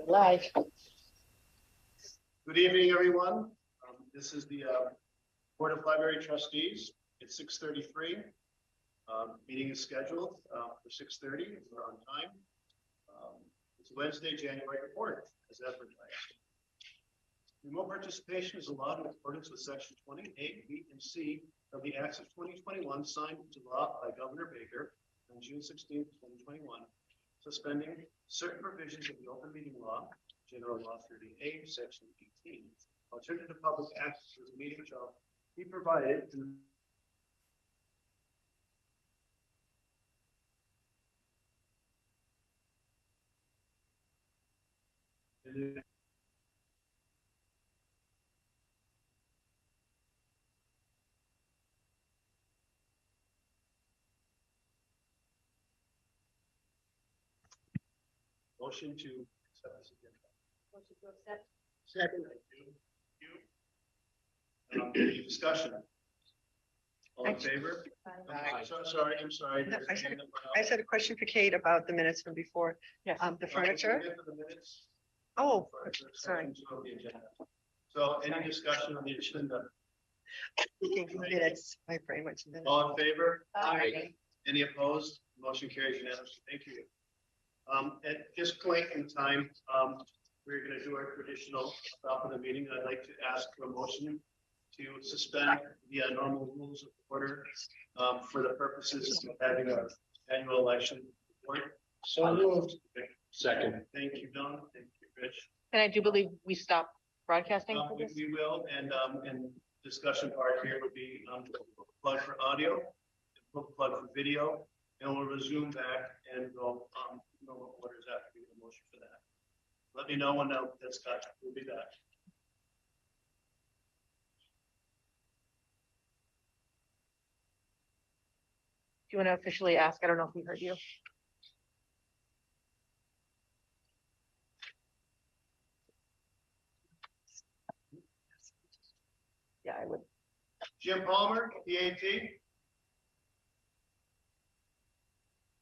Live. Good evening, everyone. This is the Board of Library Trustees. It's 6:33. Meeting is scheduled for 6:30. We're on time. It's Wednesday, January 4th, as advertised. Remote participation is allowed in accordance with Section 20A, B, and C of the Acts of 2021 signed into law by Governor Baker on June 16, 2021, suspending certain provisions of the open meeting law, General Law 30A, Section 18. Alternative public access to the meeting shall be provided to motion to accept this agenda. Motion to accept. Second. Thank you. Any discussion? All in favor? Aye. I'm sorry. No, I just had a question for Kate about the minutes from before. Yes. The furniture. For the minutes. Oh, sorry. Of the agenda. So any discussion on the agenda? Speaking of minutes, my brain went to minutes. All in favor? Aye. Any opposed? Motion carries unanimously. Thank you. At this point in time, we're going to do our traditional stop of the meeting. I'd like to ask for a motion to suspend the normal rules of order for the purposes of having our annual election report. So moved. Second. Thank you, Don. Thank you, Rich. And I do believe we stopped broadcasting for this. We will, and discussion part here would be plug for audio, plug for video, and we'll resume back and go know what orders after we get a motion for that. Let me know when that's done. We'll be back. Do you want to officially ask? I don't know if we heard you. Yeah, I would. Jim Palmer, PAT.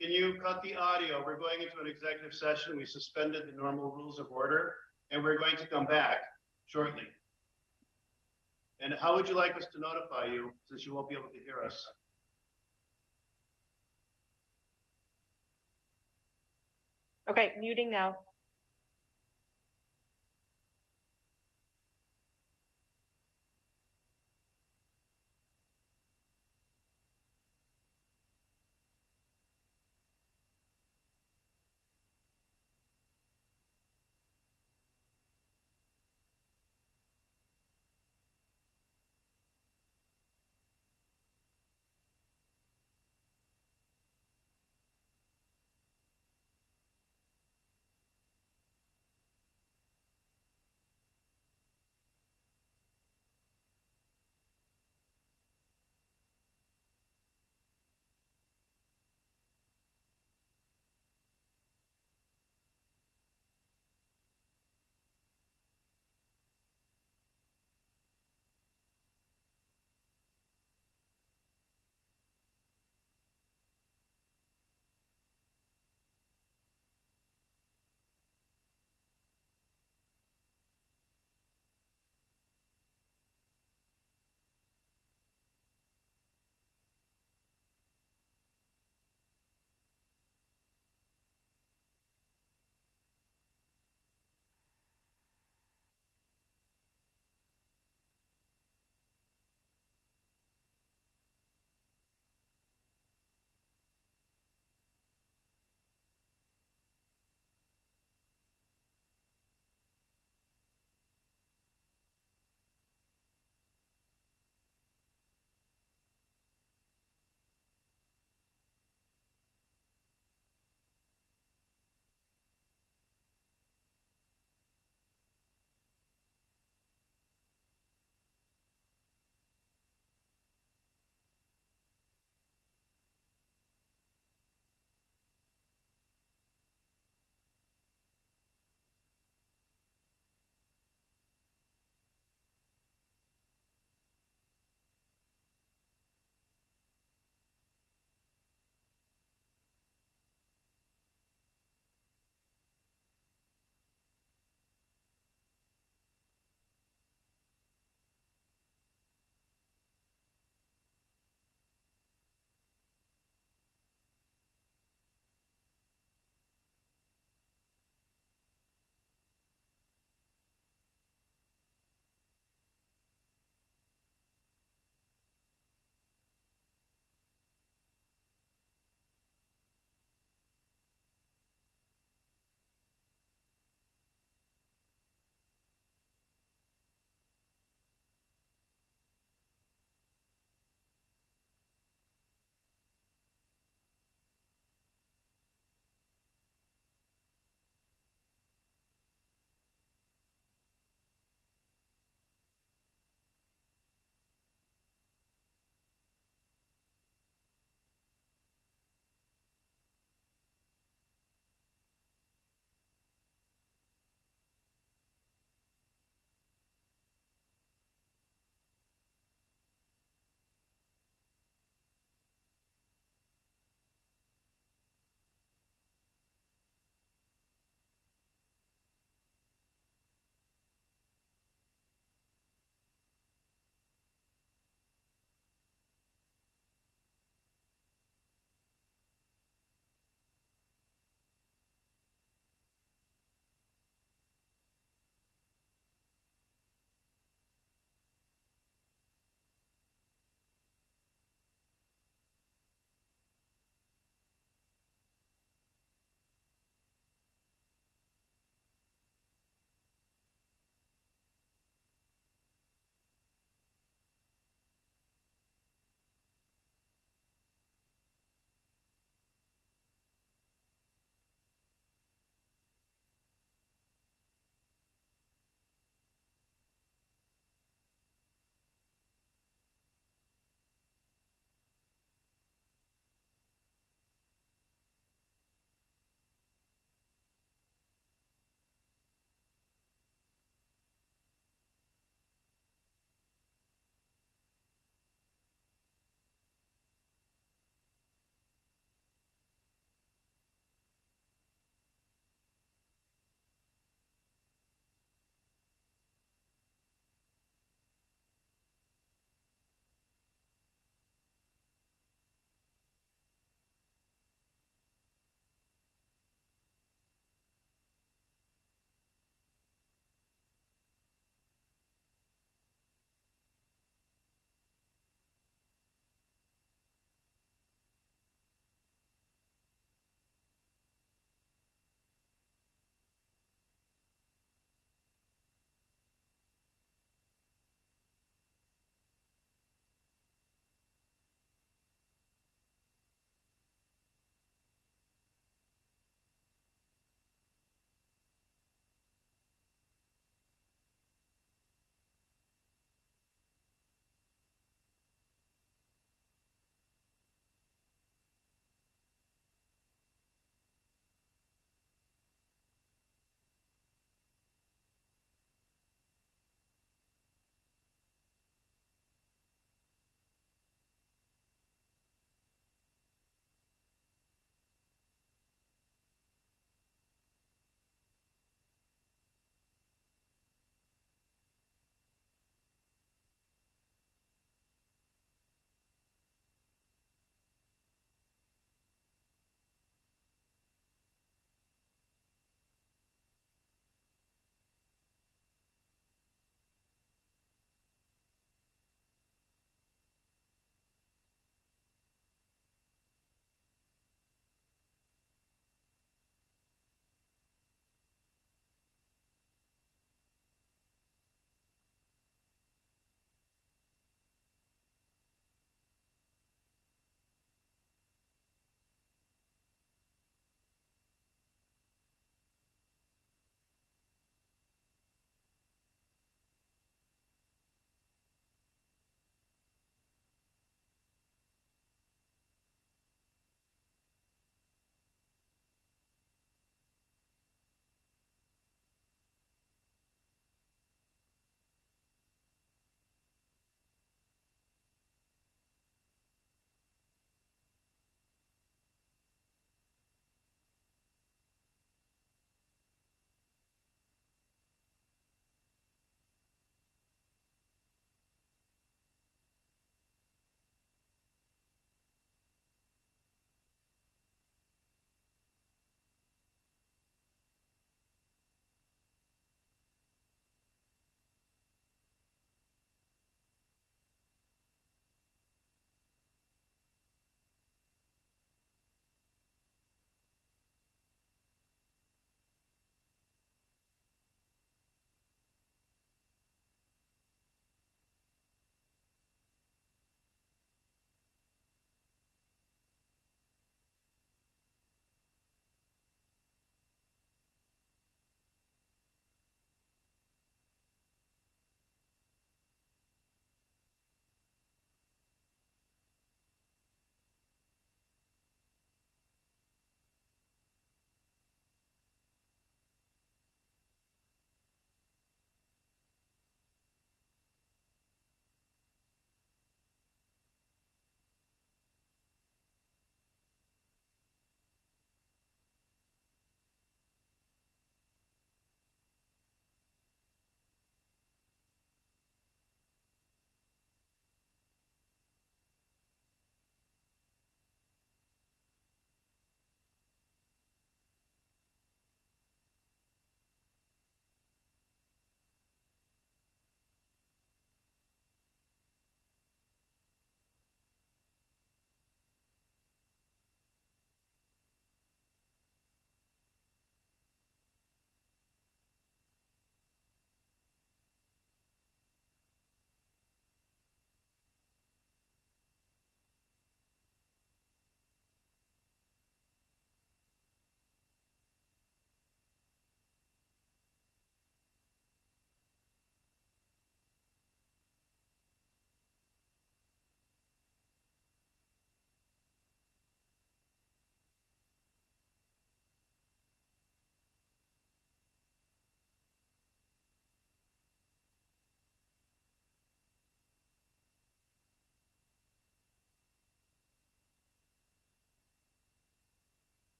Can you cut the audio? We're going into an executive session. We suspended the normal rules of order, and we're going to come back shortly. And how would you like us to notify you, since you won't be able to hear us? Okay, muting now.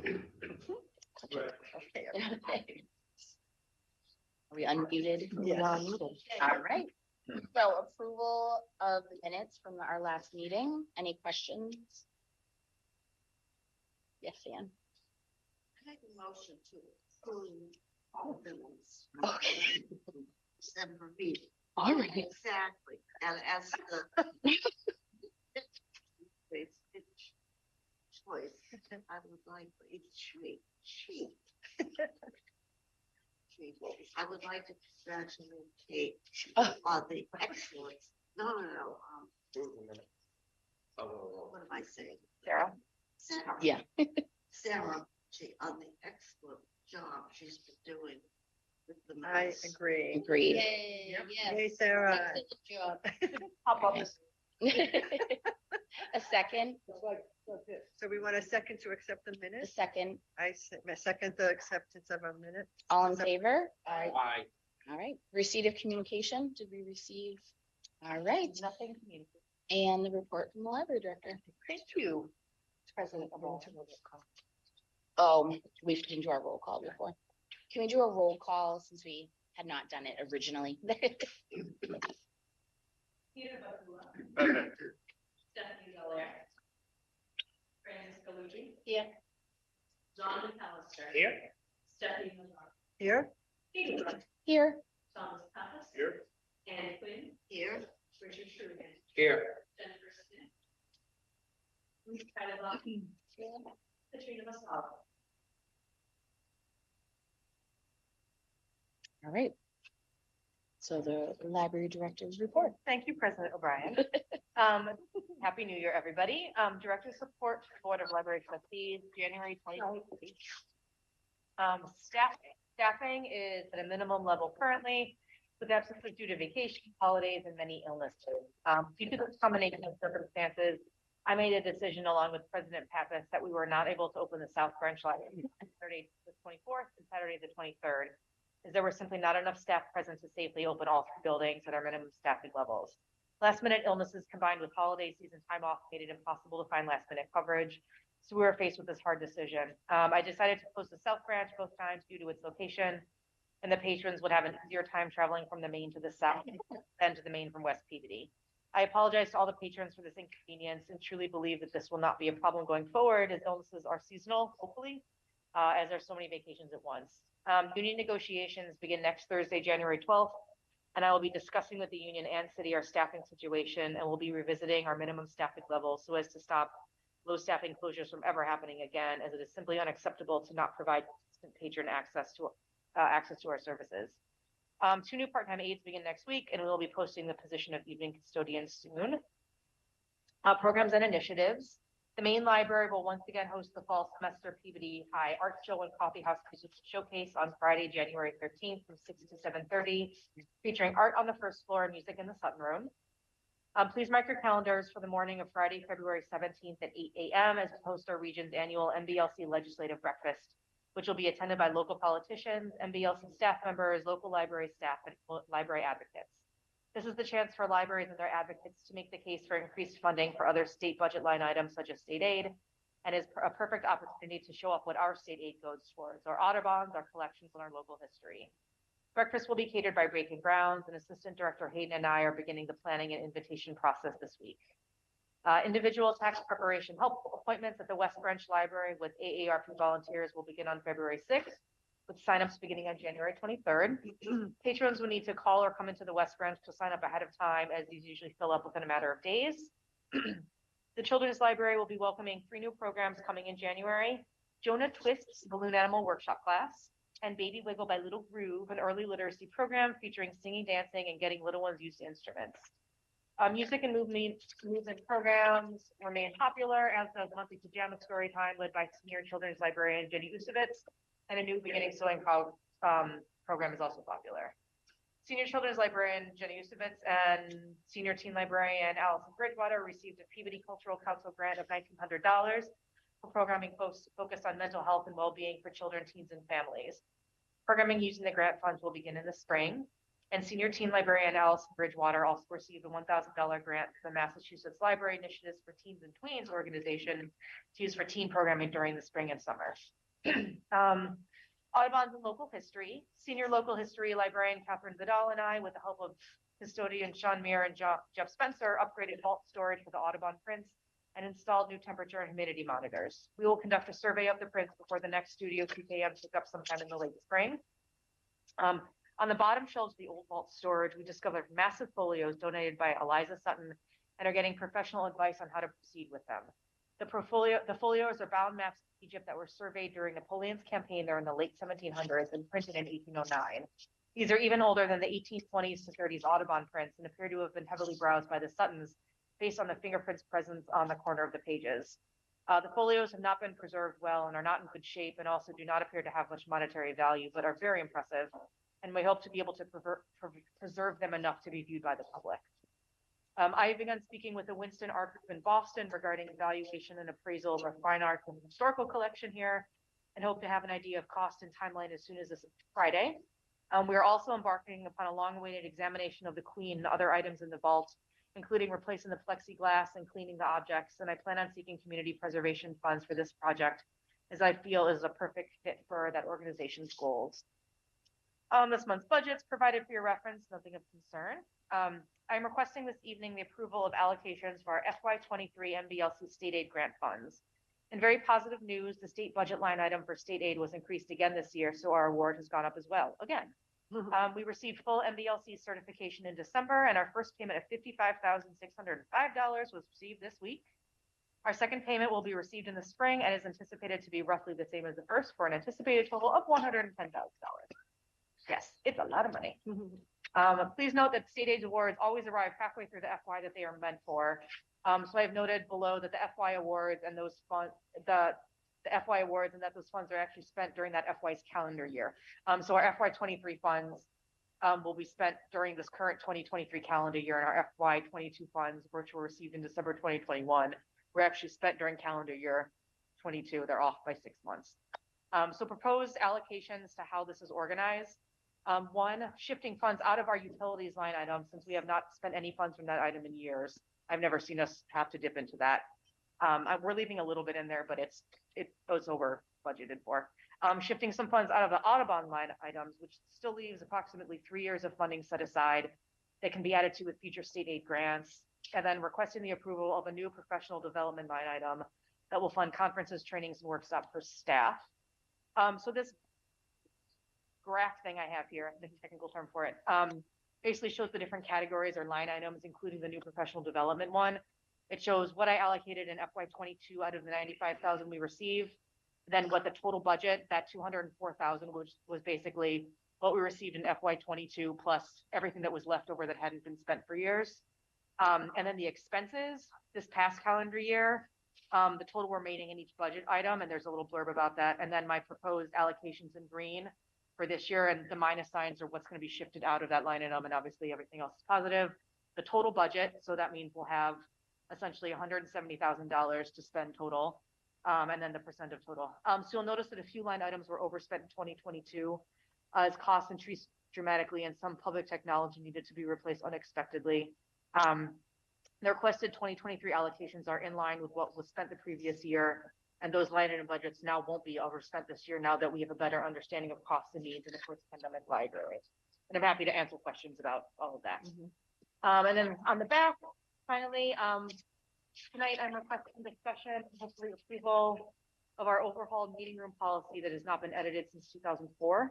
Okay. Are we unmuted? Yes. All right. So approval of the minutes from our last meeting. Any questions? Yes, Ann. I make a motion to approve all bills. Okay. Except for me. All right. Exactly, and as the. Choice, I would like for each week, sheet. I would like to congratulate Kate on the excellence, no, what am I saying? Sarah? Sarah. Yeah. Sarah, on the excellent job she's been doing with the I minutes. agree. Agreed. Yay, Yay, yes. Sarah. Excellent job. Pop up this. A second, So we want a second to accept the a minutes? second. Second the acceptance of a minute. All in favor? Aye. All right. Receipt of communication. Did we receive? All right. Nothing communicated. And the report from the library director. Thank you. President Obama. Oh, we didn't do our roll call before. Can we do a roll call since we had not done it originally? Peter Bakula, Stephanie Belair, Francis Galucci. Here. John McAllister. Here. Stephanie Lazar. Here? Katie Clark, Here. Thomas Pappas. Here. Anne Quinn, Here, Richard Sherman, Here. Jennifer Smith. Ruth Kyla, Katrina Masala. All right. So the library director's report. Thank you, President O'Brien. Happy New Year, everybody. Director support for Board of Library Trustees, January 2023. Staffing is at a minimum level currently, with absences due to vacation, holidays, and many illnesses. Due to this combination of circumstances, I made a decision along with President Pappas that we were not able to open the South Branch Library on Saturday the 24th and Saturday the 23rd, as there was simply not enough staff present to safely open all three buildings at our minimum staffing levels. Last minute illnesses combined with holiday season time off made it impossible to find last minute coverage. So we were faced with this hard decision. I decided to close the South Branch both times due to its location, and the patrons would have an easier time traveling from the main to the south than to the main from West Peabody. I apologize to all the patrons for this inconvenience and truly believe that this will not be a problem going forward, as illnesses are seasonal, hopefully, as there's so many vacations at once. Union negotiations begin next Thursday, January 12th, and I will be discussing with the union and city our staffing situation, and we'll be revisiting our minimum staffing levels so as to stop low staffing closures from ever happening again, as it is simply unacceptable to not provide consistent patron access to our services. 2 new part-time aides begin next week, and we will be posting the position of evening custodian soon. Programs and initiatives. The main library will once again host the fall semester Peabody High Art Show and Coffee House Music Showcase on Friday, January 13th from 6 to 7:30, featuring art on the first floor and music in the Sutton Room. Please mark your calendars for the morning of Friday, February 17th at 8 a.m. as we host our region's annual MBLC Legislative Breakfast, which will be attended by local politicians, MBLC staff members, local library staff, and library advocates. This is the chance for libraries and their advocates to make the case for increased funding for other state budget line items such as state aid, and is a perfect opportunity to show off what our state aid goes towards, our Audubons, our collections, and our local history. Breakfast will be catered by Breaking Grounds, and Assistant Director Hayden and I are beginning the planning and invitation process this week. Individual tax preparation help appointments at the West Branch Library with AARP volunteers will begin on February 6th, with signups beginning on January 23rd. Patrons will need to call or come into the West Branch to sign up ahead of time, as these usually fill up within a matter of days. The Children's Library will be welcoming 3 new programs coming in January: Jonah Twist's Balloon Animal Workshop class, and Baby Wiggle by Little Groove, an early literacy program featuring singing, dancing, and getting little ones used to instruments. Music and movement programs remain popular, as does monthly pajama story time led by senior children's librarian Jenny Usovitz, and a new beginning sewing program is also popular. Senior children's librarian Jenny Usovitz and senior teen librarian Allison Bridgewater received a Peabody Cultural Council grant of $1,900 for programming focused on mental health and well-being for children, teens, and families. Programming using the grant funds will begin in the spring. And senior teen librarian Allison Bridgewater also received a $1,000 grant from the Massachusetts Library Initiatives for Teens and Tweens organization to use for teen programming during the spring and summer. Audubon's and local history, senior local history librarian Catherine Vidal and I, with the help of custodian Sean Meir and Jeff Spencer, upgraded vault storage for the Audubon prints and installed new temperature and humidity monitors. We will conduct a survey of the prints before the next Studio PKM pickup sometime in the late spring. On the bottom shelves of the old vault storage, we discovered massive folios donated by Eliza Sutton and are getting professional advice on how to proceed with them. The folios are bound maps of Egypt that were surveyed during Napoleon's campaign there in the late 1700s and printed in 1809. These are even older than the 1820s to 30s Audubon prints and appear to have been heavily browsed by the Suttons based on the fingerprints present on the corner of the pages. The folios have not been preserved well and are not in good shape and also do not appear to have much monetary value, but are very impressive. And we hope to be able to preserve them enough to be viewed by the public. I have begun speaking with the Winston Art Group in Boston regarding evaluation and appraisal of our fine arts and historical collection here, and hope to have an idea of cost and timeline as soon as this Friday. We are also embarking upon a long-awaited examination of the Queen and other items in the vault, including replacing the plexiglass and cleaning the objects, and I plan on seeking community preservation funds for this project, as I feel is a perfect fit for that organization's goals. This month's budget's provided for your reference, nothing of concern. I'm requesting this evening the approval of allocations for our FY23 MBLC state aid grant funds. In very positive news, the state budget line item for state aid was increased again this year, so our award has gone up as well, again. We received full MBLC certification in December, and our first payment of $55,605 was received this week. Our second payment will be received in the spring and is anticipated to be roughly the same as the first for an anticipated total of $110,000. Yes, it's a lot of money. Please note that state aid awards always arrive halfway through the FY that they are meant for. So I've noted below that the FY awards and those funds, the FY awards and that those funds are actually spent during that FY's calendar year. So our FY23 funds will be spent during this current 2023 calendar year, and our FY22 funds, which were received in December 2021, were actually spent during calendar year 22. They're off by 6 months. So proposed allocations to how this is organized. One, shifting funds out of our utilities line item, since we have not spent any funds from that item in years. I've never seen us have to dip into that. We're leaving a little bit in there, but it goes over budgeted for. Shifting some funds out of the Audubon line items, which still leaves approximately 3 years of funding set aside that can be added to with future state aid grants. And then requesting the approval of a new professional development line item that will fund conferences, trainings, and workshops for staff. So this graph thing I have here, the technical term for it, basically shows the different categories or line items, including the new professional development one. It shows what I allocated in FY22 out of the 95,000 we received, then what the total budget, that 204,000, which was basically what we received in FY22 plus everything that was left over that hadn't been spent for years. And then the expenses this past calendar year, the total remaining in each budget item, and there's a little blurb about that. And then my proposed allocations in green for this year, and the minus signs are what's going to be shifted out of that line item, and obviously everything else is positive. The total budget, so that means we'll have essentially $170,000 to spend total, and then the percent of total. So you'll notice that a few line items were overspent in 2022 as costs increased dramatically and some public technology needed to be replaced unexpectedly. The requested 2023 allocations are in line with what was spent the previous year, and those line item budgets now won't be overspent this year now that we have a better understanding of costs and needs in the post-pandemic library. And I'm happy to answer questions about all of that. And then on the back, finally, tonight I'm requesting discussion and hopefully approval of our overhauled meeting room policy that has not been edited since 2004.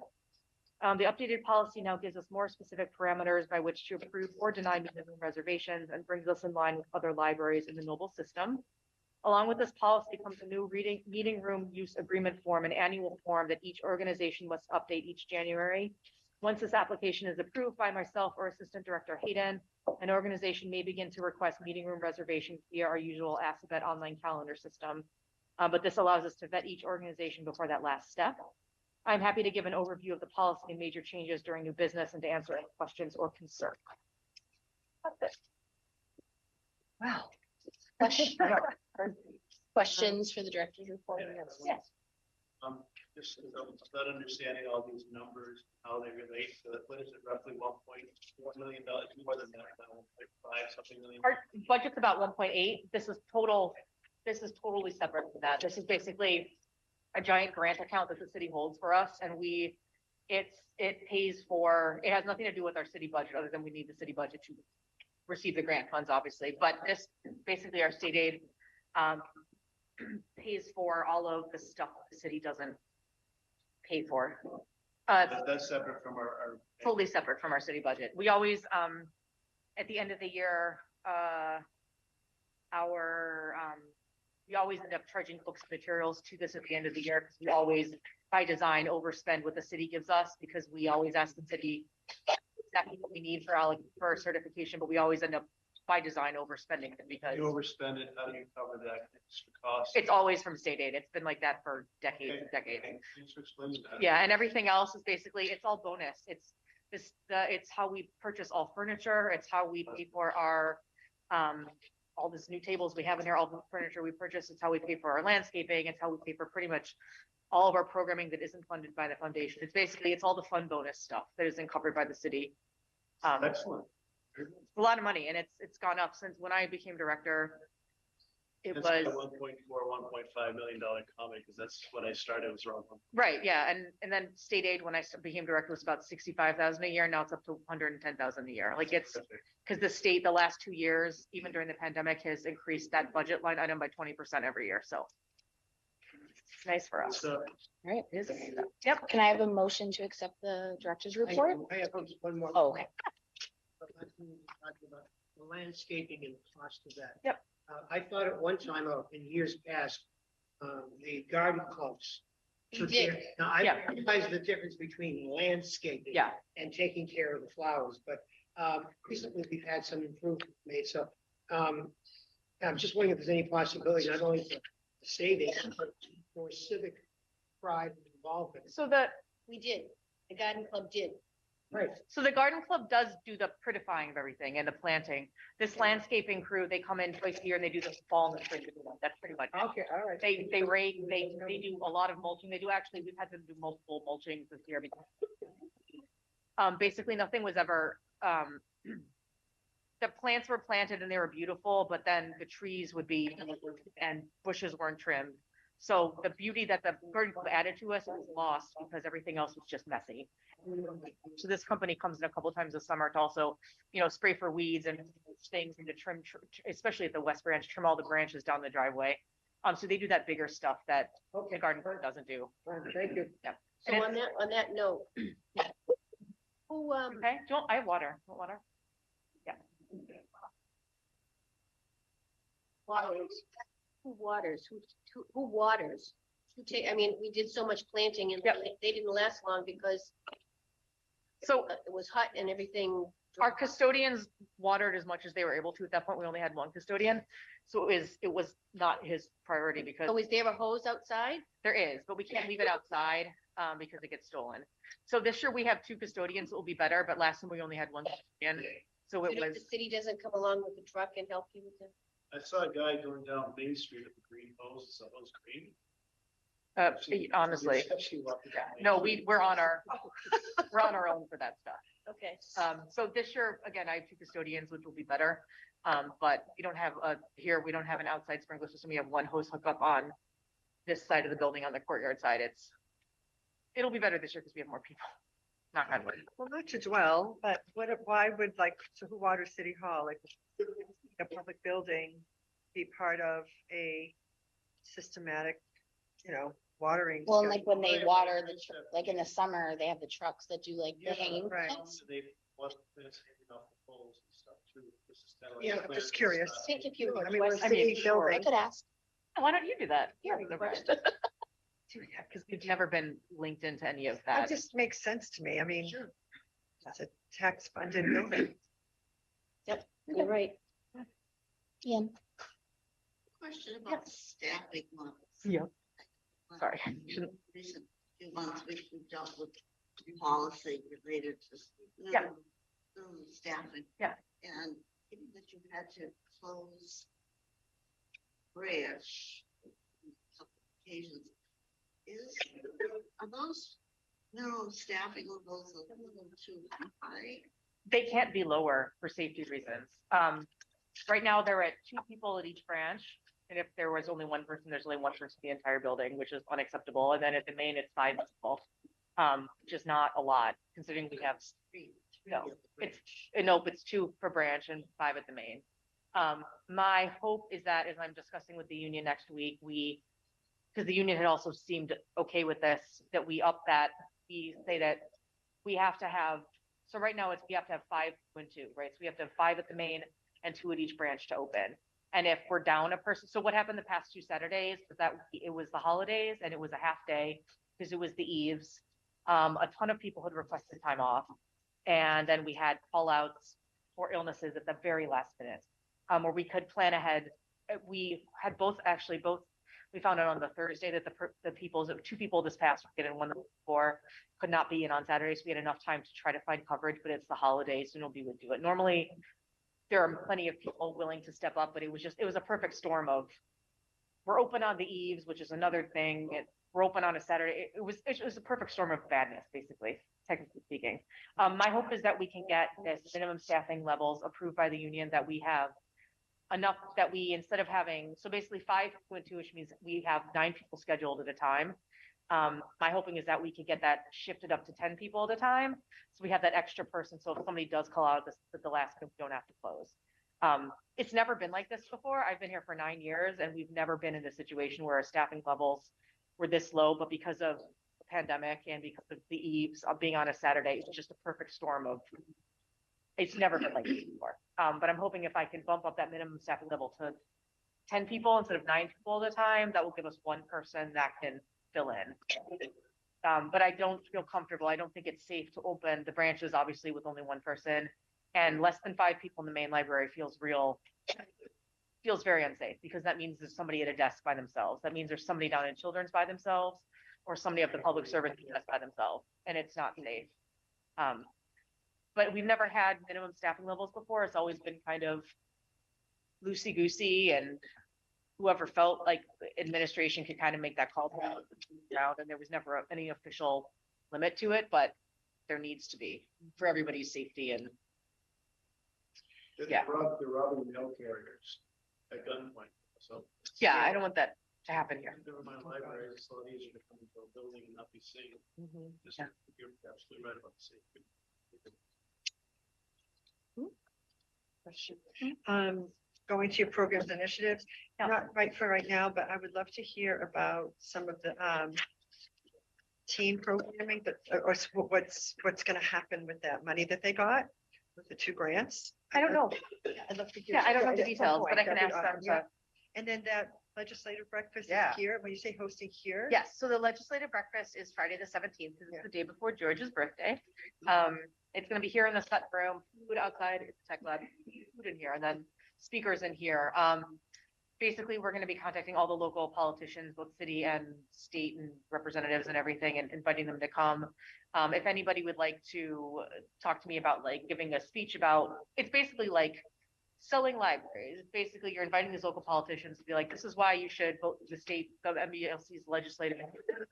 The updated policy now gives us more specific parameters by which to approve or deny meeting room reservations and brings us in line with other libraries in the Noble system. Along with this policy comes a new meeting room use agreement form, an annual form that each organization must update each January. Once this application is approved by myself or Assistant Director Hayden, an organization may begin to request meeting room reservations via our usual Assabet online calendar system. But this allows us to vet each organization before that last step. I'm happy to give an overview of the policy and major changes during new business and to answer any questions or concerns. That's it. Wow. Questions for the director's report? Yes. Just about understanding all these numbers, how they relate to, what is it, roughly $1.4 million, more than that, 1.5 something million. Our budget's about 1.8. This is total. This is totally separate from that. This is basically a giant grant account that the city holds for us, and it pays for, it has nothing to do with our city budget, other than we need the city budget to receive the grant funds, obviously, but this, basically our state aid, pays for all of the stuff the city doesn't pay for. That's separate from our. Totally separate from our city budget. We always, at the end of the year, we always end up charging books and materials to this at the end of the year, because we always, by design, overspend what the city gives us, because we always ask the city exactly what we need for certification, but we always end up, by design, overspending it, because You overspend it, how do you cover that extra cost? it's always from state aid. It's been like that for decades and decades. Thanks for explaining that. Yeah, and everything else is basically, it's all bonus. It's how we purchase all furniture. It's how we pay for our, all these new tables we have in here, all the furniture we purchase. It's how we pay for our landscaping. It's how we pay for pretty much all of our programming that isn't funded by the foundation. It's all the fun bonus stuff that isn't covered by the city. Excellent. Very good. A lot of money, and it's gone up since when I became director. It That's was. a $1.4, $1.5 million comment, because that's when I started, was around. Right, yeah, and then state aid, when I became director, was about 65,000 a year, now it's up to 110,000 a year, like it's, because the state, the last 2 years, even during the pandemic, has increased that budget line item by 20% every year, so. It's nice for us. So, All right. It is. Yep, Can I have a motion to accept the director's report? I have one more. Oh, okay. Talking about the landscaping and the cost of that. Yep. I thought at one time, in years past, the garden clubs. You took did. care- Now, I Yeah. realize the difference between landscaping. yeah, And taking care of the flowers, but recently we've had some improvement made, so I'm just wondering if there's any possibility, not only for saving, but for civic pride and involvement. so the, We did, the garden club did. Right. so the garden club does do the prettifying of everything and the planting. This landscaping crew, they come in twice a year and they do the fall and the spring, that's pretty much it. Okay, all right. They rake, they do a lot of mulching. They do actually, we've had them do multiple mulchings this year because basically nothing was ever, the plants were planted and they were beautiful, but then the trees would be, and bushes weren't trimmed. So the beauty that the garden club added to us was lost because everything else was just messy. So this company comes in a couple times this summer to also, spray for weeds and things and to trim, especially at the west branch, trim all the branches down the driveway. So they do that bigger stuff that the garden club doesn't do. Thank you. So And on that note. Who, Okay, I have water. Want water? waters? Who waters? Who waters? I mean, we did so much planting and Yep. they didn't last long because So it was hot and everything. our custodians watered as much as they were able to. At that point, we only had one custodian. So it was not his priority because So is there a hose outside? there is, but we can't leave it outside because it gets stolen. So this year we have two custodians, it will be better, but last time we only had one custodian. So it You know, was, The city doesn't come along with the truck and help you with the. I saw a guy going down Main Street with the green hose, is the hose green? honestly, no, we're on our own for that stuff. Okay. So this year, again, I have two custodians, which will be better. But we don't have we don't have an outside sprinkler system. We have one hose hookup on this side of the building on the courtyard side. It'll be better this year because we have more people. Knock on wood. Well, not to dwell, but why would so who waters City Hall, like a public building, be part of a systematic, watering? Well, and like schedule? when they water like in the summer, they have the trucks that do like the Yeah, hanging right. plants. They want plants hanging off the poles and stuff too. This is kind of like Yeah, I'm plants just and curious. stuff. I think if you I mean, we're a request, city sure. I building. could ask. Why don't you do that? Yeah, No request. problem. Do that, because we've never been linked into any of That that. just makes sense to me. I mean, it's a tax funded building. You're right. Ian, Question about staffing levels. Yeah. Sorry, shouldn't- Recent few months, we've dealt with policy related to. Yeah. Staffing. Yeah. And given that you had to close branch on a couple of occasions, are those minimum staffing levels a little too high? They can't be lower for safety reasons. Right now, they're at 2 people at each branch And if there was only one person, there's only one person in the entire building, which is unacceptable. And then at the main, it's 5 people. Which is not a lot considering we have, no, it's 2 per branch and 5 at the main. My hope is that as I'm discussing with the union next week, because the union had also seemed okay with this, that we up that, we say that we have to have, so right now we have to have 5, 2, and 2, right? So we have to have 5 at the main and 2 at each branch to open. And if we're down a person, so what happened the past 2 Saturdays was that it was the holidays and it was a half day because it was the eves. A ton of people had requested time off. And then we had call outs or illnesses at the very last minute, where we could plan ahead. We had both, we found out on the Thursday that the 2 people this past weekend and one the week before could not be in on Saturday. So we had enough time to try to find coverage, but it's the holidays, so nobody would do it. Normally, there are plenty of people willing to step up, but it was a perfect storm of, we're open on the eves, which is another thing. We're open on a Saturday. It was a perfect storm of badness, basically, technically speaking. My hope is that we can get this minimum staffing levels approved by the union, that we have enough that we, instead of having, so basically 5, 2, and 2, which means we have 9 people scheduled at a time. My hoping is that we could get that shifted up to 10 people at a time. So we have that extra person. So if somebody does call out at the last minute, we don't have to close. It's never been like this before. I've been here for 9 years and we've never been in a situation where our staffing levels were this low, but because of the pandemic and because of the eves of being on a Saturday, it's just a perfect storm of, it's never been like this before. But I'm hoping if I can bump up that minimum staffing level to 10 people instead of 9 people at a time, that will give us one person that can fill in. But I don't feel comfortable. I don't think it's safe to open the branches, obviously, with only one person, and less than 5 people in the main library feels very unsafe, because that means there's somebody at a desk by themselves. That means there's somebody down in children's by themselves, or somebody up the public service desk by themselves, and it's not safe. But we've never had minimum staffing levels before. It's always been kind of loosey-goosey, and whoever felt like administration could kind of make that call around, and there was never any official limit to it, but there needs to be for everybody's safety. And yeah. They're robbing mail carriers at gunpoint, so. Yeah, I don't want that to happen here. Never mind library, it's a lot easier to come into a building and not be seen. Just, Yeah. You're absolutely right about the safety. Going to your programs initiatives, Yeah. not right for right now, but I would love to hear about some of the team programming that, or what's going to happen with that money that they got with the 2 grants. I don't know. I'd love to hear. Yeah, I don't know at the some details, point. but I can That'd be ask them awesome, yeah. to. And then that legislative breakfast Yeah. is here, when you say hosting here? Yes, so the legislative breakfast is Friday the 17th, because Yeah. it's the day before George's birthday. It's gonna be here in the Sut room, food outside, it's a tech lab, food in here, and then speakers in here. Basically, we're gonna be contacting all the local politicians, both city and state and representatives and everything, and inviting them to come. If anybody would like to talk to me about like giving a speech about, it's basically like selling libraries. It's basically, you're inviting these local politicians to be like, this is why you should vote the state, the MBLC's legislative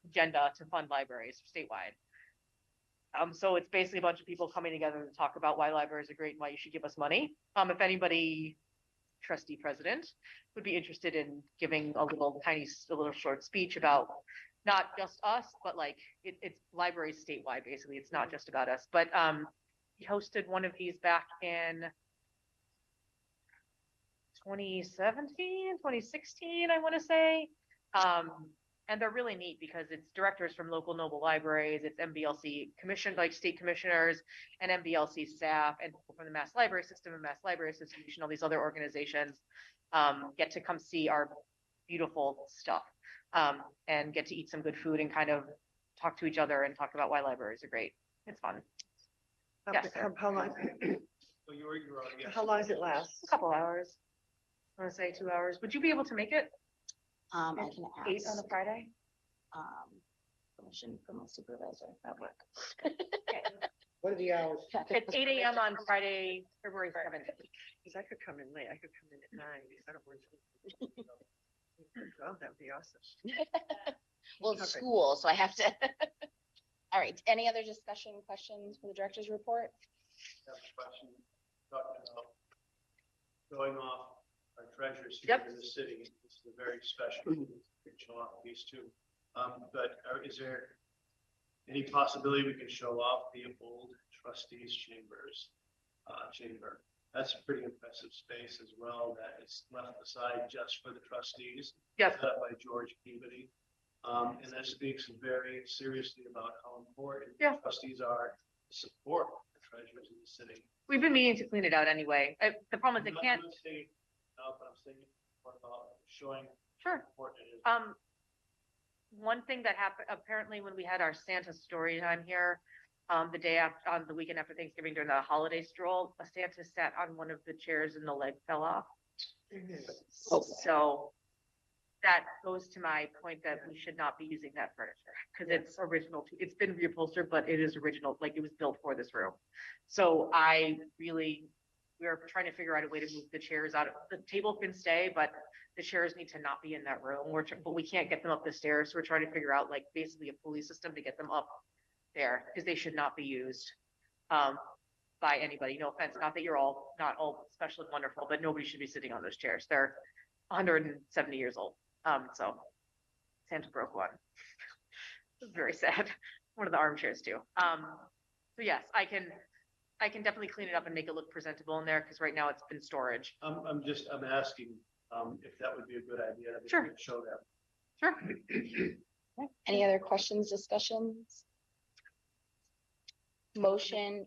agenda to fund libraries statewide. So it's basically a bunch of people coming together to talk about why libraries are great and why you should give us money. If anybody, trustee president, would be interested in giving a little short speech about not just us, but like it's libraries statewide, basically. It's not just about us, but he hosted one of these back in 2017, 2016, I want to say. And they're really neat because it's directors from local noble libraries, it's MBLC commissioned, like state commissioners and MBLC staff, and people from the Mass Library System and Mass Library Association, all these other organizations get to come see our beautiful stuff and get to eat some good food and kind of talk to each other and talk about why libraries are great. It's fun. Yes. How long, So you're on, yes. how long does it last? A couple hours. I want to say 2 hours. Would you be able to make it? I can 8 on ask, a Friday? permission from my supervisor at work. What are the hours? It's 8 a.m. on Friday, February 7th. Because I could come in late, I could come in at 9, because I don't want to. Oh, that would be awesome. Well, it's Okay. school, so I have to. All right, any other discussion, questions for the director's report? Have a question, talking about going off our treasures here Yep. in the city. This is a very special, show off piece too. But is there any possibility we can show off the old trustees chamber? That's a pretty impressive space as well, that is left aside just for the trustees. Yes. Set up by George Peabody. And that speaks very seriously about how important Yeah. trustees are to support the treasurers in the city. We've been meaning to clean it out anyway. The problem is it can't, I'm not saying, but I'm saying more about showing sure. how important it is. One thing that happened, apparently when we had our Santa story time here, the day after, on the weekend after Thanksgiving during the holiday stroll, a Santa sat on one of the chairs and the leg fell off. So that goes to my point that we should not be using that furniture because it's original. It's been reupholstered, but it is original, like it was built for this room. So we're trying to figure out a way to move the chairs out. The table can stay, but the chairs need to not be in that room. But we can't get them up the stairs. So we're trying to figure out like basically a pulley system to get them up there because they should not be used by anybody. No offense, not that you're all not all special and wonderful, but nobody should be sitting on those chairs. They're 170 years old. So Santa broke one. Very sad. One of the armchairs too. So yes, I can definitely clean it up and make it look presentable in there because right now it's been storage. I'm asking if that would be a good idea. That we Sure. could show them. Sure. Any other questions, discussions? Motion,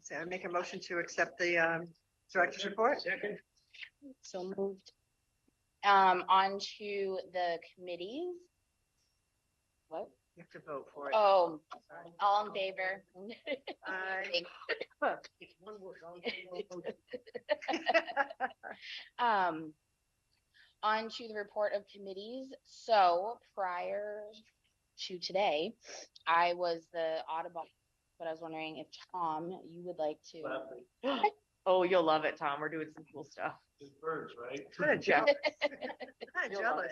So I make a motion to accept the director's report. Second, so moved. On to the committees. What? You have to vote for it. Oh, all in favor? Aye. it's one word. On to the report of committees. So prior to today, I was the Audubon, but I was wondering if Tom, you would like to. Laughing. Oh, you'll love it, Tom. We're doing some cool stuff. It's birds, right? Kind of jealous. Kind of You'll love jealous.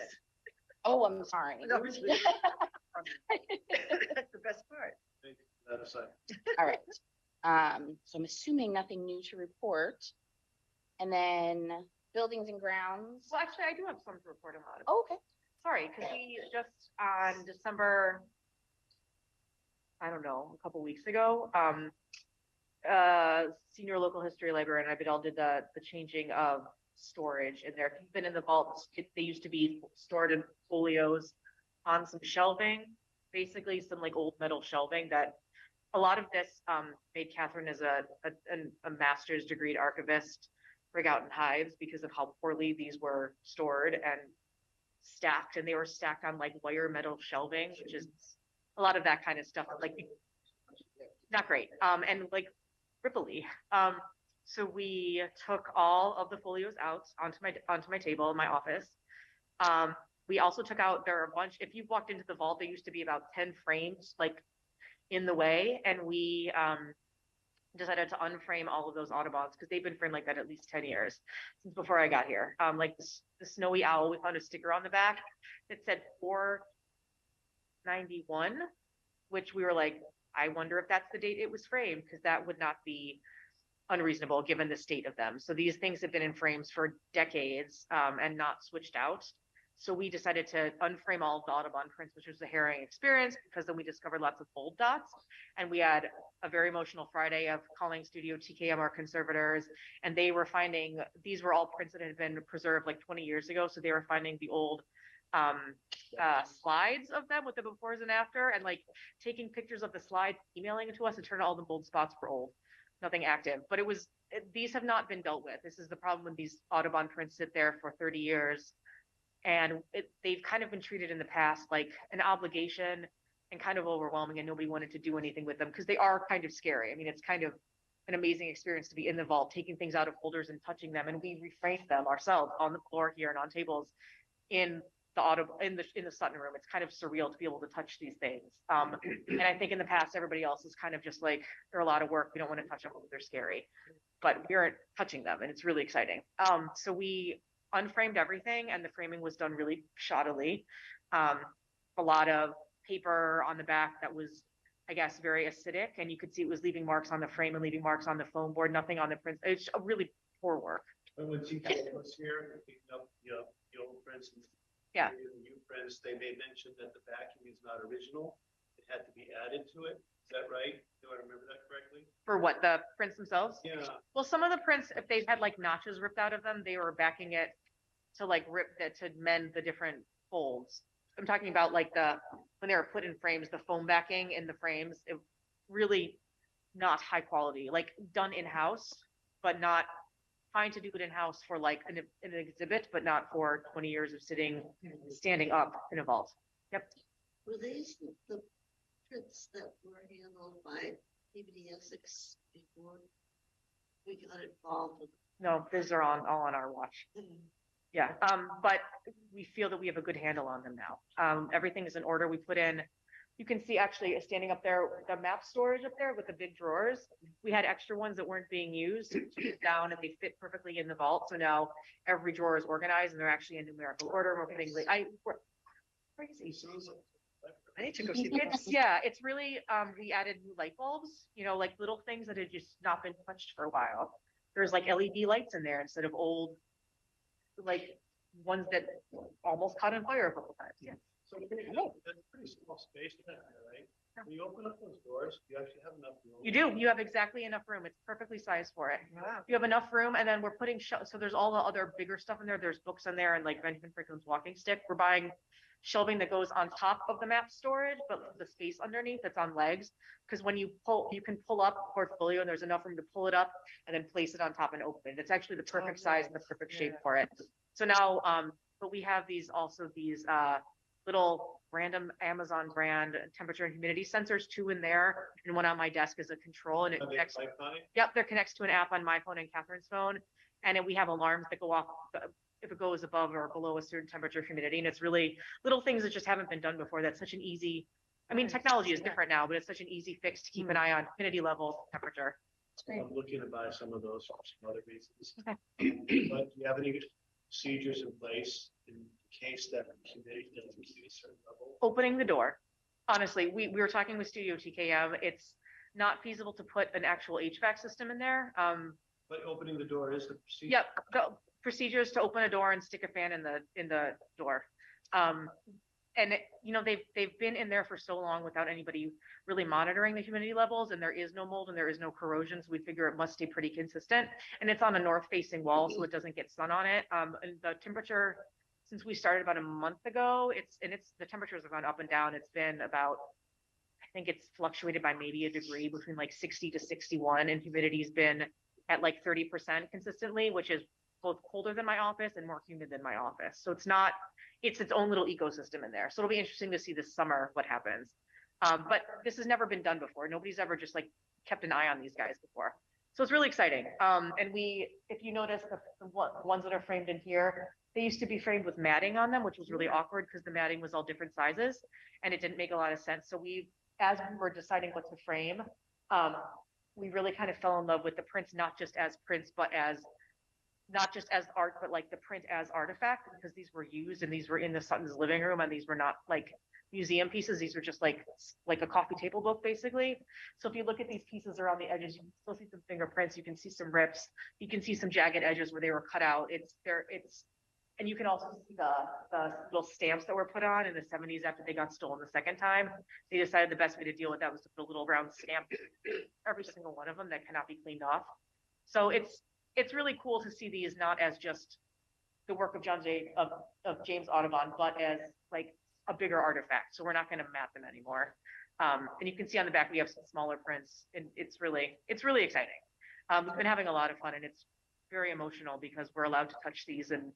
Oh, I'm sorry. No, it's- That's the best part. Take that aside. All right. So I'm assuming nothing new to report. And then buildings and grounds. Well, actually, I do have some to report on. Oh, okay. Sorry, because we just on December, I don't know, a couple weeks ago, senior local history librarian, I all did the changing of storage in there. If you've been in the vaults, they used to be stored in folios on some shelving, basically some like old metal shelving that a lot of this made Catherine as a master's degree archivist rig out in hives because of how poorly these were stored and stacked, and they were stacked on like wire metal shelving, which is a lot of that kind of stuff, like not great, and like ripply. So we took all of the folios out onto my table in my office. We also took out, there are a bunch, if you've walked into the vault, there used to be about 10 frames like in the way, and we decided to unframe all of those Audubons because they've been framed like that at least 10 years since before I got here. Like the snowy owl, we found a sticker on the back that said 491, which we were like, I wonder if that's the date it was framed, because that would not be unreasonable given the state of them. So these things have been in frames for decades and not switched out. So we decided to unframe all of the Audubon prints, which was a harrowing experience because then we discovered lots of fold dots. And we had a very emotional Friday of calling Studio TKM, our conservators, and they were finding, these were all prints that had been preserved like 20 years ago. So they were finding the old slides of them with the befores and after, and like taking pictures of the slides, emailing it to us, and turned out all the bold spots were old, nothing active. But these have not been dealt with. This is the problem when these Audubon prints sit there for 30 years. And they've kind of been treated in the past like an obligation and kind of overwhelming, and nobody wanted to do anything with them because they are kind of scary. I mean, it's kind of an amazing experience to be in the vault, taking things out of holders and touching them. And we reframed them ourselves on the floor here and on tables in the Sutton room. It's kind of surreal to be able to touch these things. And I think in the past, everybody else is kind of just like, they're a lot of work. We don't want to touch them. They're scary, but we aren't touching them, and it's really exciting. So we unframed everything, and the framing was done really shoddily. A lot of paper on the back that was, I guess, very acidic, and you could see it was leaving marks on the frame and leaving marks on the foam board, nothing on the print. It's a really poor work. But when TK was here, you old prints. And Yeah. the new prints, they may mention that the backing is not original. It had to be added to it. Is that right? Do I remember that correctly? For what, the prints themselves? Yeah. Well, some of the prints, if they've had like notches ripped out of them, they were backing it to like rip that to mend the different folds. I'm talking about like when they were put in frames, the foam backing in the frames, it really not high quality, like done in-house, but not fine to do it in-house for like an exhibit, but not for 20 years of standing up in a vault. Yep. Were these the prints that were handled by Peabody Essex before we got involved with? No, these are all on our watch. Yeah, but we feel that we have a good handle on them now. Everything is in order. We put in, you can see actually standing up there, the map storage up there with the big drawers. We had extra ones that weren't being used, down, and they fit perfectly in the vault. So now every drawer is organized and they're actually in numerical order. We're putting, we're crazy. I need to go see the. It's really, we added new light bulbs, like little things that had just not been touched for a while. There's like LED lights in there instead of old, like ones that almost caught on fire a couple times. Yeah. So that's a pretty small space in there, right? When you open up those doors, you actually have enough room. You do. You have exactly enough room. It's perfectly sized for it. Wow. You have enough room, and then we're putting so there's all the other bigger stuff in there. There's books in there and like Benjamin Franklin's walking stick. We're buying shelving that goes on top of the map storage, but the space underneath that's on legs. Because when you can pull up a portfolio, and there's enough room to pull it up and then place it on top and open it. It's actually the perfect size and the perfect shape for it. So now, but we have these little random Amazon brand temperature and humidity sensors, 2 in there, and one on my desk as a control, and it connects. Yep, they're connected to an app on my phone and Catherine's phone, and then we have alarms that go off if it goes above or below a certain temperature, humidity, and it's really little things that just haven't been done before. That's such an easy. I mean, technology is different now, but it's such an easy fix to keep an eye on humidity levels, temperature. I'm looking to buy some of those for some other reasons. Okay. But do you have any procedures in place in case that humidity doesn't reach a certain level? Opening the door. Honestly, we were talking with Studio TKM. It's not feasible to put an actual HVAC system in there. But opening the door is the procedure. Yep, the procedures to open a door and stick a fan in the door. And they've been in there for so long without anybody really monitoring the humidity levels, and there is no mold and there is no corrosion, so we figure it must stay pretty consistent. And it's on a north-facing wall, so it doesn't get sun on it. And the temperature, since we started about a month ago, the temperatures have gone up and down. It's been about, I think it's fluctuated by maybe a degree between like 60 to 61, and humidity's been at like 30% consistently, which is both colder than my office and more humid than my office. So it's its own little ecosystem in there. So it'll be interesting to see this summer what happens. But this has never been done before. Nobody's ever just like kept an eye on these guys before. So it's really exciting. And if you notice the ones that are framed in here, they used to be framed with matting on them, which was really awkward because the matting was all different sizes and it didn't make a lot of sense. So as we were deciding what to frame, we really kind of fell in love with the prints, not just as prints, but not just as art, but like the print as artifact, because these were used and these were in the Sutton's living room, and these were not like museum pieces. These were just like a coffee table book, basically. So if you look at these pieces around the edges, you can still see some fingerprints, you can see some rips, you can see some jagged edges where they were cut out. And you can also see the little stamps that were put on in the 70s after they got stolen the second time. They decided the best way to deal with that was to put a little round stamp every single one of them that cannot be cleaned off. So it's really cool to see these not as just the work of James Audubon, but as like a bigger artifact. So we're not going to mat them anymore. And you can see on the back we have some smaller prints, and it's really exciting. We've been having a lot of fun, and it's very emotional because we're allowed to touch these and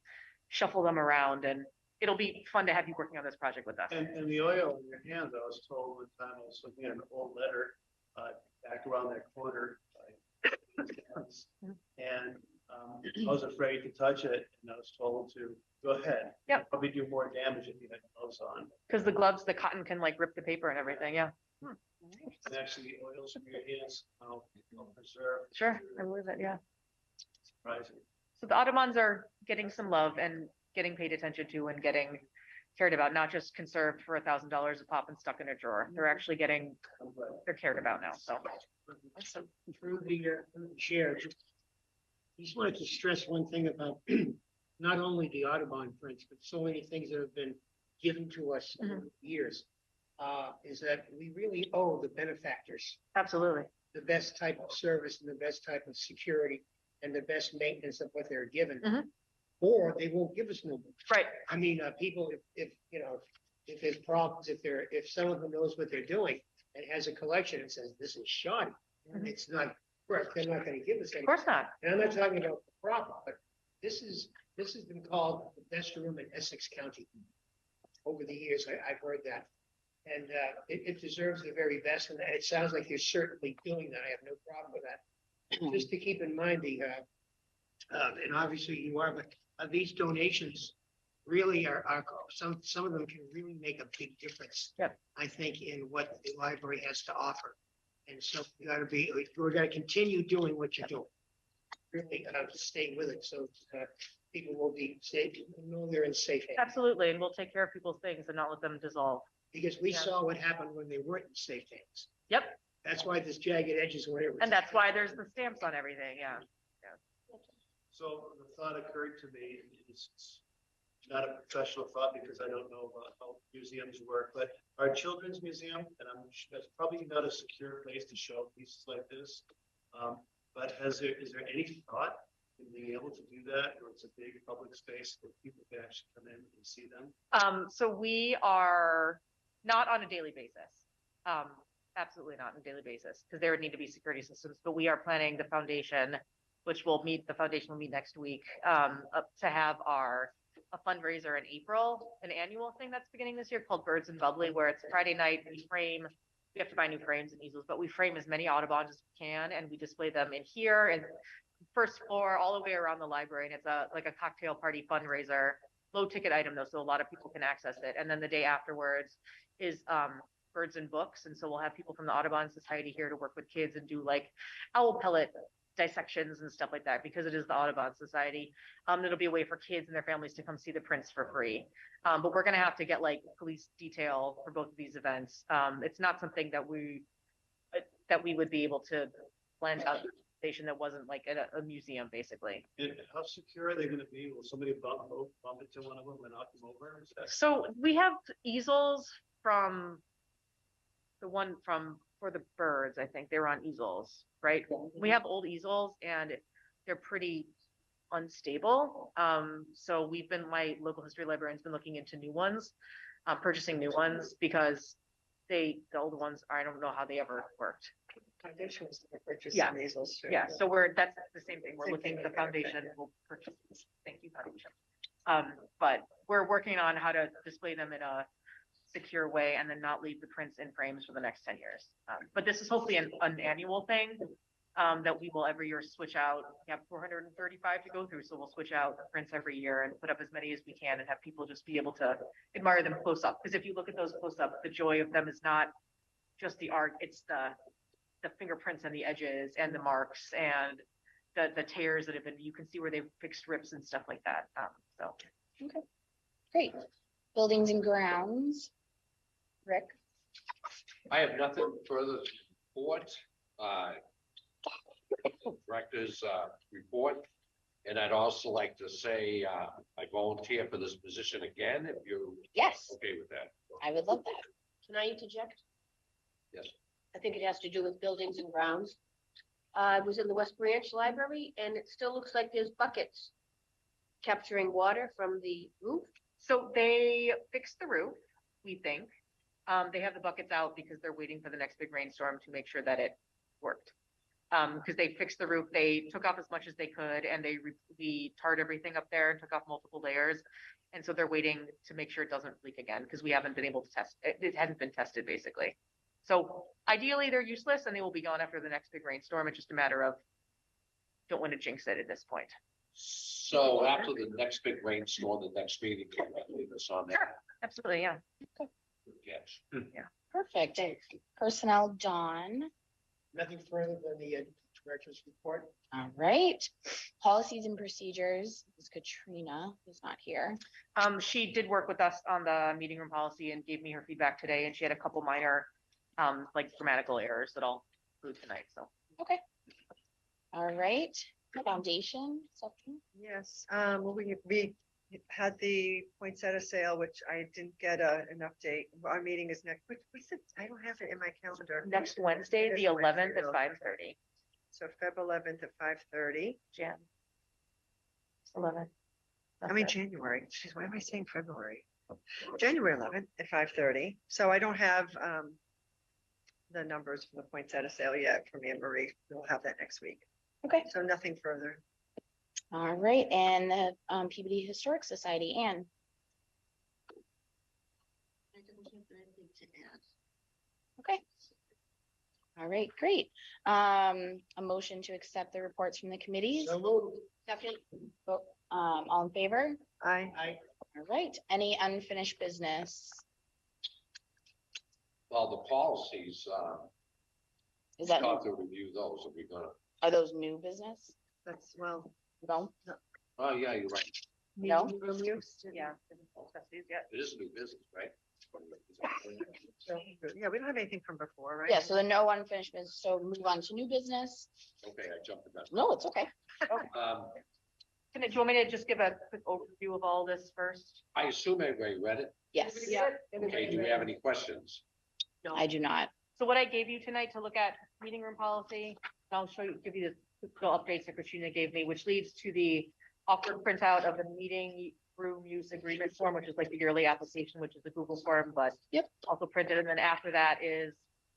shuffle them around, and it'll be fun to have you working on this project with us. And the oil in your hands, I was told one time, I was looking at an old letter back around that corner. And I was afraid to touch it, and I was told to go ahead. Yep. Probably do more damage if you had gloves on. Because the cotton can like rip the paper and everything. Yeah. And actually, oils from your hands, I'll preserve. Sure, I believe it. Yeah. Surprising. So the Audubons are getting some love and getting paid attention to and getting cared about, not just conserved for $1,000 a pop and stuck in a drawer. They're actually they're cared about now. So Through the chair, just wanted to stress one thing about not only the Audubon prints, but so many things that have been given to us over the years, is that we really owe the benefactors Absolutely. the best type of service and the best type of security and the best maintenance of what they're given. Mhm. Or they won't give us no more. Right. I mean, people, if, you know, if there's problems, if someone who knows what they're doing and has a collection and says, this is shoddy, Mhm. it's not, correct, they're not gonna give us Of any. course not. And I'm not talking about the problem, but this has been called the best room in Essex County. Over the years, I've heard that. And it deserves the very best, and it sounds like you're certainly doing that. I have no problem with that. Just to keep in mind and obviously you are, but these donations really are some of them can really make a big difference. Yep. I think in what the library has to offer. And so we're gonna continue doing what you're doing. Really, stay with it, so people will be safe, know they're in safe hands. Absolutely. And we'll take care of people's things and not let them dissolve. Because we Yeah. saw what happened when they weren't in safe hands. Yep. That's why there's jagged edges wherever. And that's why there's the stamps on everything. Yeah. So the thought occurred to me, it's not a professional thought because I don't know about how museums work, but our children's museum, and that's probably not a secure place to show pieces like this. But is there any thought in being able to do that, or it's a big public space where people can actually come in and see them? So we are not on a daily basis. Absolutely not on a daily basis, because there would need to be security systems, but we are planning the foundation, which the foundation will meet next week, up to have a fundraiser in April, an annual thing that's beginning this year called Birds and Bubbly, where it's Friday night, we have to buy new frames and easels, but we frame as many Audubons as we can, and we display them in here and first floor all the way around the library. And it's like a cocktail party fundraiser, low ticket item though, so a lot of people can access it. And then the day afterwards is birds and books. And so we'll have people from the Audubon Society here to work with kids and do like owl pellet dissections and stuff like that, because it is the Audubon Society. It'll be a way for kids and their families to come see the prints for free. But we're gonna have to get like police detail for both of these events. It's not something that we would be able to blend out station that wasn't like a museum, basically. And how secure are they gonna be? Will somebody bump into one of them and knock them over? So we have easels from the one for the birds. I think they were on easels, right? We have old easels and they're pretty unstable. So my local history librarian's been looking into new ones, purchasing new ones, because the old ones, I don't know how they ever worked. Foundation was the purchase Yeah. of easels. too. Yeah, so that's the same thing. We're Same looking, thing the with everything, foundation yeah. will purchase, thank you, foundation. But we're working on how to display them in a secure way and then not leave the prints in frames for the next 10 years. But this is hopefully an annual thing that we will every year switch out. We have 435 to go through, so we'll switch out the prints every year and put up as many as we can and have people just be able to admire them close up. Because if you look at those close up, the joy of them is not just the art, it's the fingerprints and the edges and the marks and the tears that have been, you can see where they've fixed rips and stuff like that. So. Okay, great. Buildings and grounds. Rick? I have nothing further to report. Director's report. And I'd also like to say, I volunteer for this position again, if you're Yes, okay with that. I would love that. Can I interject? Yes. I think it has to do with buildings and grounds. I was in the West Branch Library and it still looks like there's buckets capturing water from the roof. So they fixed the roof, we think. They have the buckets out because they're waiting for the next big rainstorm to make sure that it worked. Because they fixed the roof, they took off as much as they could, and we tarred everything up there and took off multiple layers. And so they're waiting to make sure it doesn't leak again, because we haven't been able to test it. It hasn't been tested, basically. So ideally, they're useless and they will be gone after the next big rainstorm. It's just a matter of don't want to jinx it at this point. So after the next big rainstorm, the next meeting, can you leave us on that? Sure. Absolutely, yeah. Yes. Perfect. Personnel, Dawn. Nothing further than the director's report. All right. Policies and procedures. This is Katrina, who's not here. She did work with us on the meeting room policy and gave me her feedback today, and she had a couple minor like grammatical errors that I'll include tonight. So Okay. All right. Foundation section. Yes, well, we had the poinsettia sale, which I didn't get an update. Our meeting is next, what's it? I don't have it in my calendar. Next Wednesday, This the 11th Wednesday, at 5:30. So Feb. 11th at 5:30. Jan. 11th. I mean, January. Jeez, why am I saying February? January 11th at 5:30. So I don't have the numbers for the poinsettia sale yet from Anne Marie. We'll have that next week. Okay. So nothing further. All right, and the Peabody Historic Society, Anne. I don't have anything to add. Okay. All right, great. A motion to accept the reports from the committees. So moved. Second, All in favor? I, All right, any unfinished business? Well, the policies, Is that, start to review those, are we gonna, are those new business? that's, well, No? oh, yeah, you're right, No? meeting room use. Yeah. Trustees, yeah. it is new business, right? So, yeah, we don't have anything from before, right? Yeah, so the no unfinished business, so move on to new business. Okay, I jumped the gun. No, it's okay. Do you want me to just give a quick overview of all this first? I assume everybody read it, Yes, okay, do we have any questions? I do not. So what I gave you tonight to look at meeting room policy, I'll show you, give you the quick little updates that Christina gave me, which leads to the awkward printout of the meeting room use agreement form, which is like the yearly application, which is the Google form, but Yep. also printed. And then after that is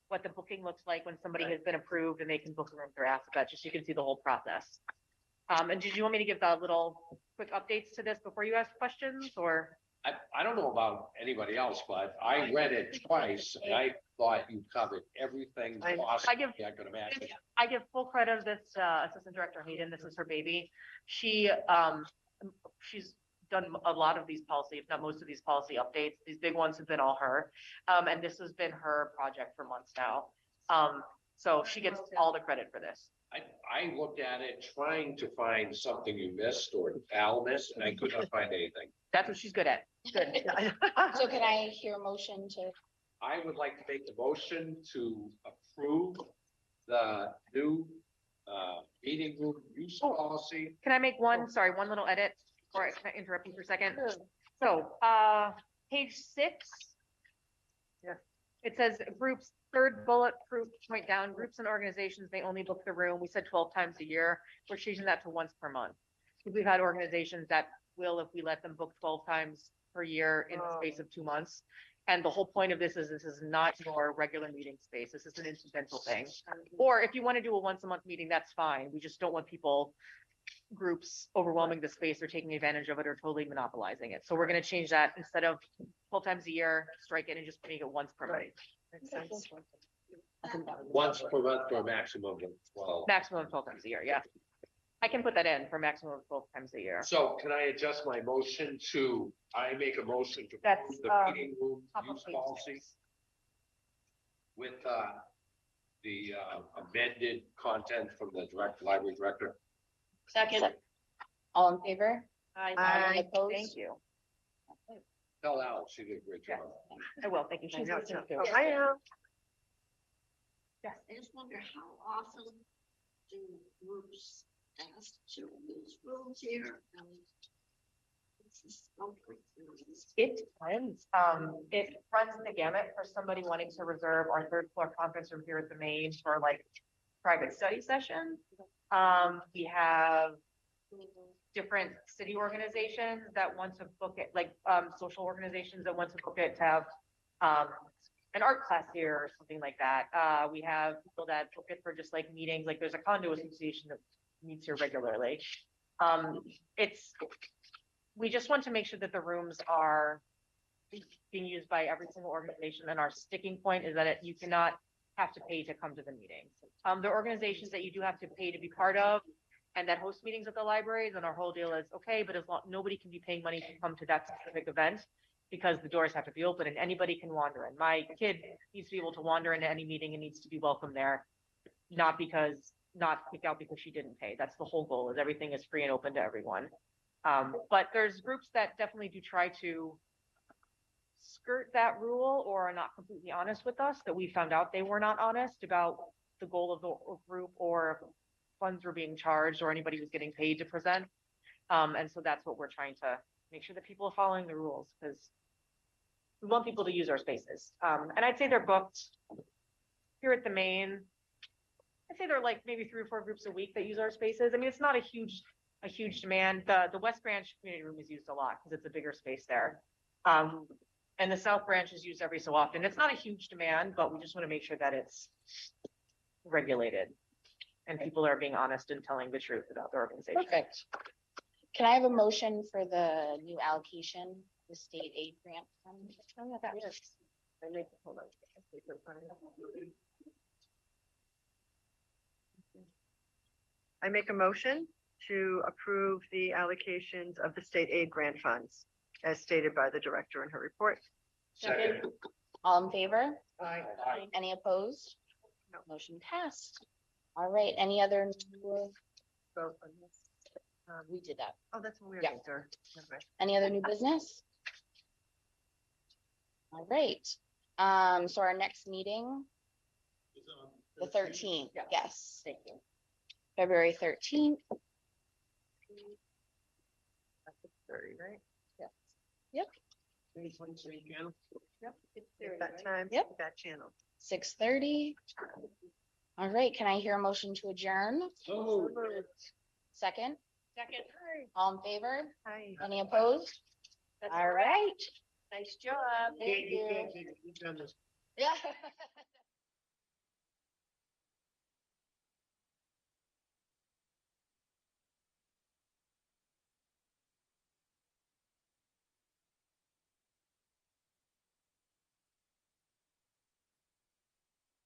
what the booking looks like when somebody has been approved and they can book a room through Alphabet, just so you can see the whole process. And did you want me to give the little quick updates to this before you ask questions, or? I don't know about anybody else, but I read it twice and I thought you covered everything I possible I could imagine. I give full credit of this Assistant Director Hayden. This is her baby. She's done a lot of these policy, if not most of these policy updates. These big ones have been all her. And this has been her project for months now. So she gets all the credit for this. I looked at it trying to find something you missed or Al missed, and I could not find anything. That's what she's good at. Good. So can I hear a motion to, I would like to make the motion to approve the new meeting room use policy. Can I make one little edit, or can I interrupt you for a second? So, page 6. Yeah. It says groups, third bullet proof point down, groups and organizations may only book the room. We said 12 times a year. We're changing that to once per month. We've had organizations that will, if we let them book 12 times per year in the space of 2 months. And the whole point of this is not your regular meeting space. This is an incidental thing. Or if you want to do a once a month meeting, that's fine. We just don't want groups overwhelming the space or taking advantage of it or totally monopolizing it. So we're going to change that instead of 12 times a year, strike it and just make it once per month. Makes sense. Once per month for a maximum of 12. Maximum of 12 times a year, yeah. I can put that in for maximum of 12 times a year. So can I adjust my motion to, I make a motion to That's, approve the meeting room top of use page policy 6. with the amended content from the library director. second, all in favor? Aye. Opposed? Thank you. Tell Al, she did a great job. I will, thank you. I She's know, listening so- too. I know. Yes. I just wonder how often do groups ask to use rooms here? And what's the scope of things? It depends. It runs the gamut for somebody wanting to reserve our third floor conference room here at the main for like private study session. We have different city organizations that want to book it, like social organizations that want to book it to have an art class here or something like that. We have people that book it for just like meetings, like there's a condo association that meets here regularly. We just want to make sure that the rooms are being used by every single organization, and our sticking point is that you cannot have to pay to come to the meetings. There are organizations that you do have to pay to be part of and that host meetings at the libraries, and our whole deal is, okay, but as long, nobody can be paying money to come to that specific event because the doors have to be open and anybody can wander in. My kid needs to be able to wander into any meeting and needs to be welcome there, not kicked out because she didn't pay. That's the whole goal, is everything is free and open to everyone. But there's groups that definitely do try to skirt that rule or are not completely honest with us, that we found out they were not honest about the goal of the group or funds were being charged or anybody was getting paid to present. And so that's what we're trying to make sure that people are following the rules, because we want people to use our spaces. And I'd say they're booked here at the main. I'd say there are like maybe 3 or 4 groups a week that use our spaces. I mean, it's not a huge demand. The West Branch community room is used a lot because it's a bigger space there. And the South Branch is used every so often. It's not a huge demand, but we just want to make sure that it's regulated and people are being honest and telling the truth about the organization. Perfect. Can I have a motion for the new allocation, the state aid grant fund? Oh, yeah, that is. Hold on. I make a motion to approve the allocations of the state aid grant funds as stated by the director in her report. Second. All in favor? Aye. Any opposed? No. Motion passed. All right, any other, Vote on this. we did that. Oh, that's what we Yeah. already did. Never mind. Any other new business? All right, so our next meeting, Is on the 13th, Yeah. yes, Thank you. February 13th. That's 6:30, right? Channel. At that time. Yep. That channel. 6:30. All right, can I hear a motion to adjourn? So. Second, Second, all in favor? Hi. Any opposed? that's All right. nice job. You can't take it. You've done this. Yeah.